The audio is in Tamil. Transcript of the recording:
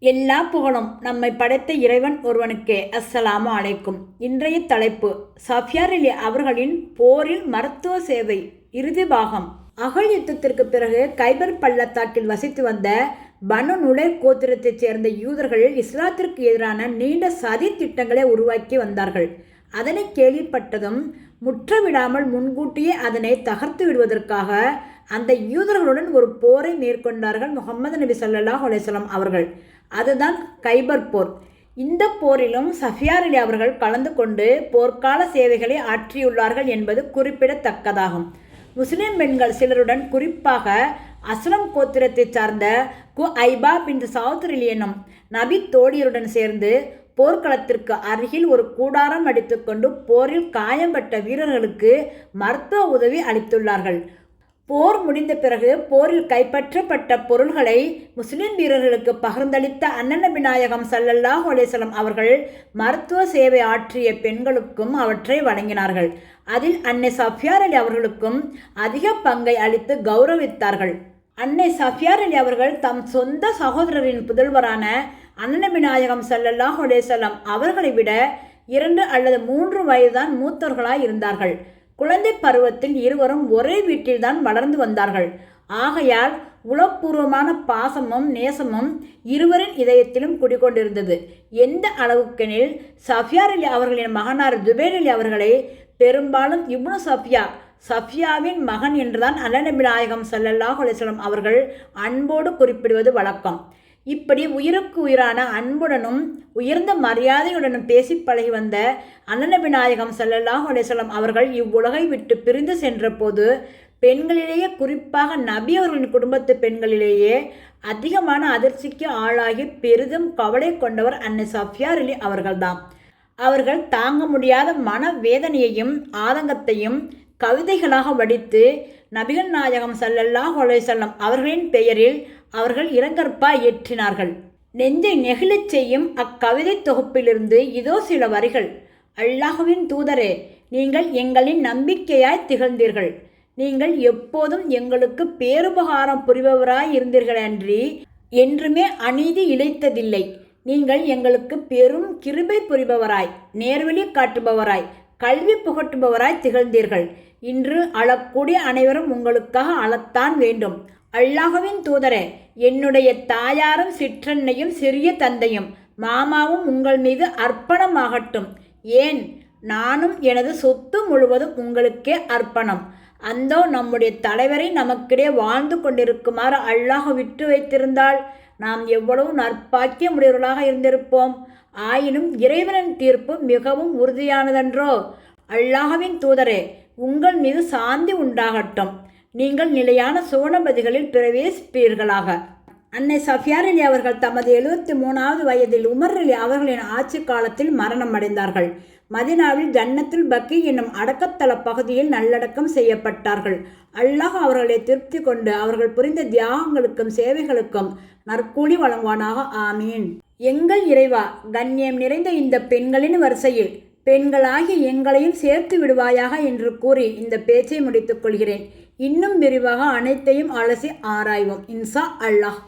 எல்லா புகழும் நம்மை படைத்த இறைவன் ஒருவனுக்கே. அஸ்ஸலாமு அலைக்கும். இன்றைய தலைப்பு சஃபியார் அலி அவர்களின் போரில் மருத்துவ சேவை இறுதி பாகம். அகழ் யுத்தத்திற்கு பிறகு கைபர் பள்ளத்தாக்கில் வசித்து வந்த பனு நுலைர் கோத்திரத்தைச் சேர்ந்த யூதர்கள் இஸ்லாத்திற்கு எதிரான நீண்ட சதி திட்டங்களை உருவாக்கி வந்தார்கள். அதனை கேள்விப்பட்டதும் முற்றவிடாமல் முன்கூட்டியே அதனை தகர்த்து விடுவதற்காக அந்த யூதர்களுடன் ஒரு போரை மேற்கொண்டார்கள் முகமது நபி ஸல்லல்லாஹு அலைஹி வஸல்லம் அவர்கள். அதுதான் கைபர் போர். இந்த போரிலும் சஃபியார் அலி அவர்கள் கலந்து கொண்டு போர்க்கால சேவைகளை ஆற்றியுள்ளார்கள் என்பது குறிப்பிடத்தக்கதாகும். முஸ்லிம் பெண்கள் சிலருடன், குறிப்பாக அஸ்லம் கோத்திரத்தை சார்ந்த ஐபா பின் சௌத்ரில் எனும் நபி தோழியருடன் சேர்ந்து போர்க்களத்திற்கு அருகில் ஒரு கூடாரம் அடித்துக்கொண்டு போரில் காயம்பட்ட வீரர்களுக்கு மருத்துவ உதவி அளித்துள்ளார்கள். போர் முடிந்த பிறகு போரில் கைப்பற்றப்பட்ட பொருள்களை முஸ்லிம் வீரர்களுக்கு பகிர்ந்தளித்த அண்ணன் நபி நாயகம் ஸல்லல்லாஹு அலைஹி வஸல்லம் அவர்கள் மருத்துவ சேவை ஆற்றிய பெண்களுக்கும் அவற்றை வழங்கினார்கள். அதில் அன்னை சஃபியார் அலி அவர்களுக்கும் அதிக பங்கை அளித்து கௌரவித்தார்கள். அன்னை சஃபியார் அலி அவர்கள் தம் சொந்த சகோதரரின் புதல்வரான அண்ணன் நபி நாயகம் ஸல்லல்லாஹு அலைஹி வஸல்லம் அவர்களை விட 2 அல்லது 3 வயதுதான் மூத்தவர்களாய் இருந்தார்கள். குழந்தை பருவத்தில் இருவரும் ஒரே வீட்டில்தான் வளர்ந்து வந்தார்கள். ஆகையால் உளப்பூர்வமான பாசமும் நேசமும் இருவரின் இதயத்திலும் குடிகொண்டிருந்தது. எந்த அளவுக்கெனில் சஃபியார் அலி அவர்களின் மகனார் ஜுபைர் அலி அவர்களை பெரும்பாலும் இப்னு சஃபியாவின் மகன் என்றுதான் அண்ணன் நபி நாயகம் ஸல்லல்லாஹு அலைஹி வஸல்லம் அவர்கள் அன்போடு குறிப்பிடுவது வழக்கம். இப்படி உயிருக்கு உயிரான அன்புடனும் உயர்ந்த மரியாதையுடனும் பேசி பழகி வந்த அண்ணன் நபி நாயகம் ஸல்லல்லாஹு அலைஹி வஸல்லம் அவர்கள் இவ்வுலகை விட்டு பிரிந்து சென்ற போது பெண்களிலேயே, குறிப்பாக நபி அவர்களின் குடும்பத்து பெண்களிலேயே அதிகமான அதிர்ச்சிக்கு ஆளாகி பெரிதும் கவலை கொண்டவர் அன்னை சஃபியார் அலி அவர்கள்தான். அவர்கள் தாங்க முடியாத மன வேதனையையும் ஆதங்கத்தையும் கவிதைகளாக வடித்து நபிகள் நாயகம் ஸல்லல்லாஹு அலைஹி வஸல்லம் அவர்களின் பெயரில் அவர்கள் இரங்கற்பா இயற்றினார்கள். நெஞ்சை நெகிழச் செய்யும் அக்கவிதை தொகுப்பிலிருந்து இதோ சில வரிகள். அல்லாஹுவின் தூதரே, நீங்கள் எங்களின் நம்பிக்கையாய் திகழ்ந்தீர்கள். நீங்கள் எப்போதும் எங்களுக்கு பேருபகாரம் புரிபவராய் இருந்தீர்களன்றி என்றுமே அநீதி இழைத்ததில்லை. நீங்கள் எங்களுக்கு பெரும் கிருபை புரிபவராய், நேர்வழி காட்டுபவராய், கல்வி புகட்டுபவராய் திகழ்ந்தீர்கள். இன்று அழக்கூடிய அனைவரும் உங்களுக்காக அழத்தான் வேண்டும். அல்லாஹுவின் தூதரே, என்னுடைய தாயாரும் சிற்றன்னையும் சிறிய தந்தையும் மாமாவும் உங்கள் மீது அர்ப்பணமாகட்டும். ஏன், நானும் எனது சொத்து முழுவதும் உங்களுக்கே அர்ப்பணம். அந்தோ நம்முடைய தலைவரை நமக்கிடையே வாழ்ந்து கொண்டிருக்குமாறு அல்லாஹ் விட்டு வைத்திருந்தால் நாம் எவ்வளவு நற்பாக்கியமுடையவர்களாக இருந்திருப்போம். ஆயினும் இறைவனின் தீர்ப்பு மிகவும் உறுதியானதன்றோ. அல்லாஹுவின் தூதரே, உங்கள் மீது சாந்தி உண்டாகட்டும். நீங்கள் நிலையான சுவனபதிகளில் பிரவேசிப்பீர்களாக. அன்னை சஃபியார் அலி அவர்கள் தமது 73வது வயதில் உமர் அலி அவர்களின் ஆட்சி காலத்தில் மரணம் அடைந்தார்கள். மதினாவில் ஜன்னத்துல் பக்கி என்னும் அடக்கத்தள பகுதியில் நல்லடக்கம் செய்யப்பட்டார்கள். அல்லாஹ் அவர்களை திருப்தி கொண்டு அவர்கள் புரிந்த தியாகங்களுக்கும் சேவைகளுக்கும் நற்கூலி வழங்குவானாக. ஆமீன். எங்கள் இறைவா, கண்ணியம் நிறைந்த இந்த பெண்களின் வரிசையில் பெண்களாகி எங்களையும் சேர்த்து விடுவாயாக என்று கூறி இந்த பேச்சை முடித்துக் கொள்கிறேன். இன்னும் விரிவாக அனைத்தையும் அலசி ஆராய்வோம் இன்ஷா அல்லாஹ்.